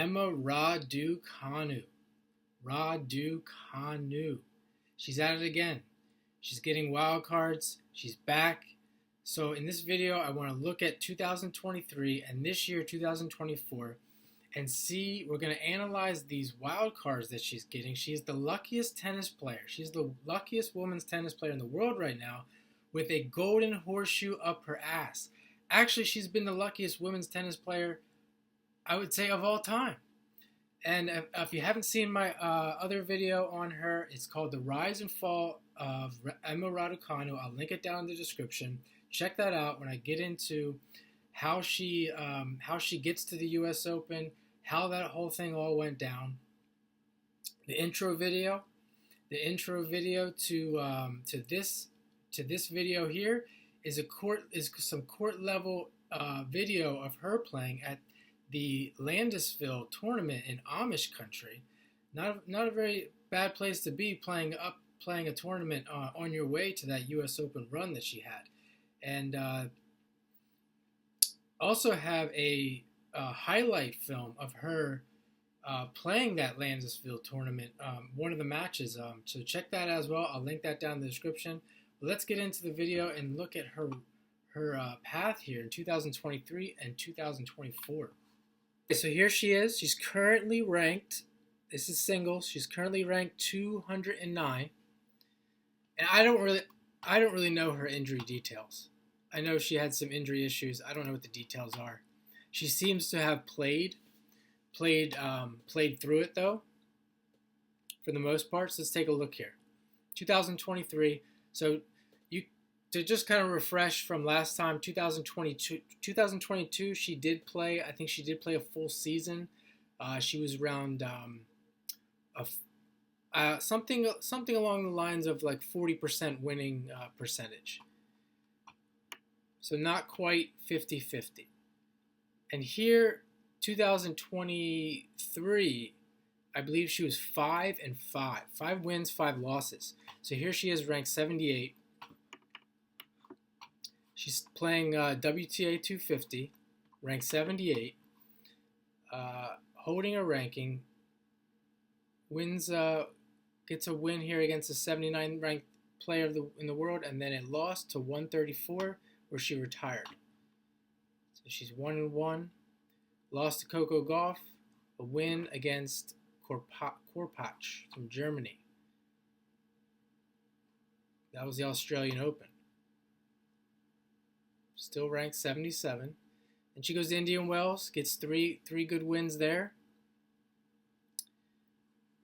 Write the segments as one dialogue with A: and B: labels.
A: Emma Raducanu. Raducanu. She's at it again. She's getting wild cards. She's back. So in this video, I want to look at 2023 and this year, 2024, and see, we're going to analyze these wild cards that she's getting. She's the luckiest tennis player. She's the luckiest women's tennis player in the world right now with a golden horseshoe up her ass. Actually, she's been the luckiest women's tennis player, I would say, of all time. And if you haven't seen my other video on her, it's called The Rise and Fall of Emma Raducanu. I'll link it down in the description. Check that out when I get into how she gets to the U.S. Open, how that whole thing all went down. The intro video to this video here is some court level video of her playing at the Landisville tournament in Amish country. Not a very bad place to be, playing a tournament on your way to that U.S. Open run that she had. And also have a highlight film of her playing that Landisville tournament, one of the matches. So check that as well. I'll link that down in the description. Let's get into the video and look at her path here in 2023 and 2024. Okay, so here she is. She's currently ranked, this is singles, she's currently ranked 209. And I don't really know her injury details. I know she had some injury issues. I don't know what the details are. She seems to have played through it though, for the most part. So let's take a look here. 2023. So to just kind of refresh from last time, 2022, she did play. I think she did play a full season. She was around something along the lines of like 40% winning percentage. So not quite 50-50. And here, 2023, I believe she was 5-5. 5 wins, 5 losses. So here she is ranked 78. She's playing WTA 250, ranked 78, holding a ranking, wins, gets a win here against the 79 ranked player in the world, and then it lost to 134, where she retired. So she's 1-1, lost to Coco Gauff, a win against Korpach from Germany. That was the Australian Open. Still ranked 77. And she goes to Indian Wells, gets three good wins there,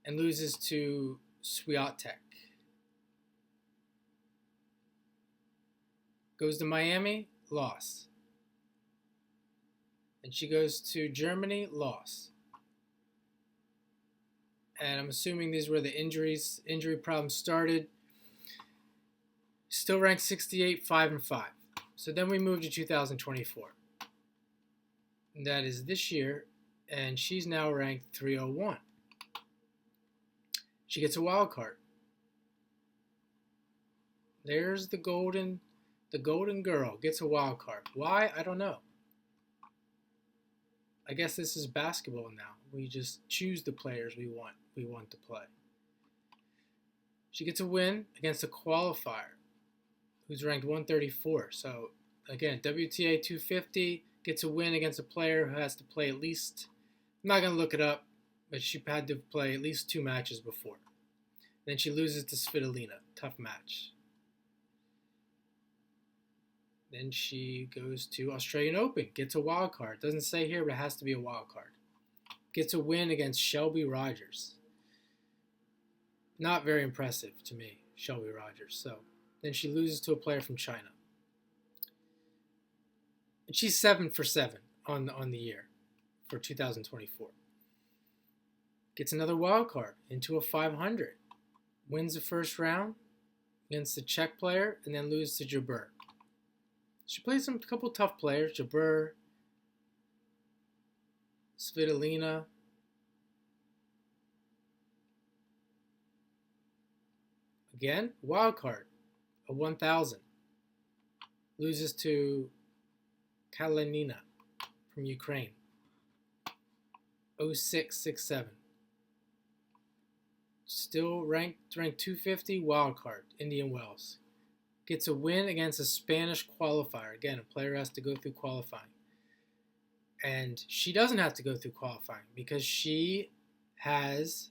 A: and loses to Swiatek. Goes to Miami, loss. And she goes to Germany, loss. And I'm assuming these were the injury problems started. Still ranked 68, 5-5. So then we move to 2024. And that is this year, and she's now ranked 301. She gets a wild card. There's the golden girl gets a wild card. Why? I don't know. I guess this is basketball now. We just choose the players we want to play. She gets a win against a qualifier who's ranked 134. So again, WTA 250 gets a win against a player who has to play at least, I'm not going to look it up, but she had to play at least 2 matches before. Then she loses to Svitolina. Tough match. Then she goes to Australian Open, gets a wild card. Doesn't say here, but it has to be a wild card. Gets a win against Shelby Rogers. Not very impressive to me, Shelby Rogers. So then she loses to a player from China. And she's 7 for 7 on the year for 2024. Gets another wild card into a 500. Wins the first round against the Czech player and then loses to Jabeur. She plays a couple tough players, Jabeur, Svitolina. Again, wild card, a 1,000. Loses to Kalinina from Ukraine. 0667. Still ranked 250, wild card, Indian Wells. Gets a win against a Spanish qualifier. Again, a player has to go through qualifying. And she doesn't have to go through qualifying because she has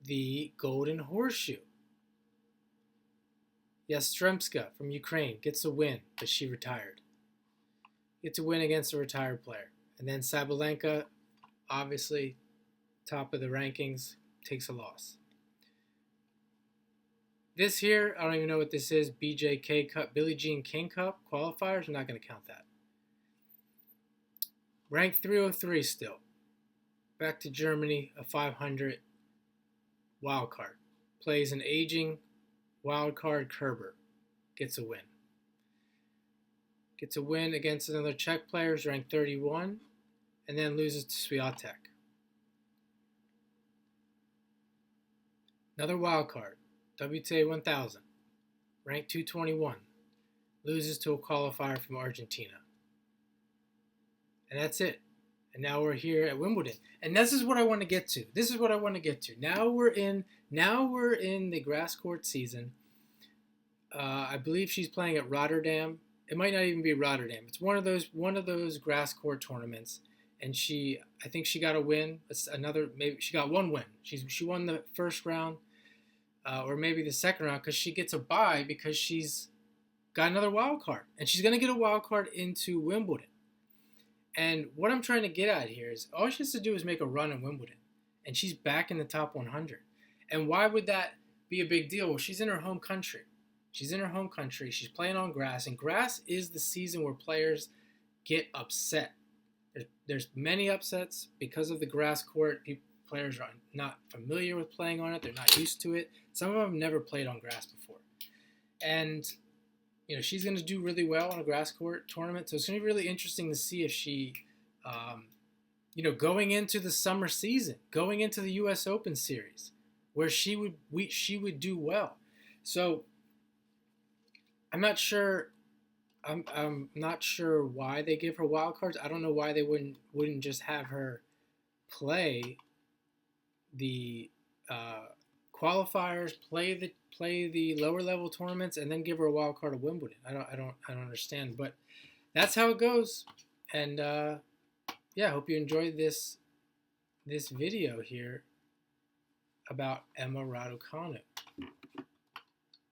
A: the golden horseshoe. Yastremska from Ukraine gets a win, but she retired. Gets a win against a retired player. And then Sabalenka, obviously top of the rankings, takes a loss. This here, I don't even know what this is. BJK Cup, Billie Jean King Cup qualifiers. I'm not going to count that. Ranked 303 still. Back to Germany, a 500 wild card. Plays an aging wild card Kerber. Gets a win. Gets a win against another Czech player, ranked 31, and then loses to Swiatek. Another wild card, WTA 1000, ranked 221, loses to a qualifier from Argentina. And that's it. And now we're here at Wimbledon. And this is what I want to get to. Now we're in the grass court season. I believe she's playing at Rotterdam. It might not even be Rotterdam. It's one of those grass court tournaments. And I think she got a win. Maybe she got one win. She won the first round, or maybe the second round, because she gets a bye because she's got another wild card, and she's gonna get a wild card into Wimbledon. And what I'm trying to get at here is all she has to do is make a run in Wimbledon, and she's back in the top 100. And why would that be a big deal? Well, she's in her home country. She's playing on grass, and grass is the season where players get upset. There's many upsets because of the grass court. Players are not familiar with playing on it. They're not used to it. Some of them never played on grass before. And she's going to do really well on a grass court tournament. So it's going to be really interesting to see if she, going into the summer season, going into the U.S. Open series, where she would do well. So I'm not sure. I'm not sure why they give her wild cards. I don't know why they wouldn't just have her play the qualifiers, play the lower level tournaments, and then give her a wild card at Wimbledon. I don't understand, but that's how it goes. And I hope you enjoyed this video here about Emma Raducanu.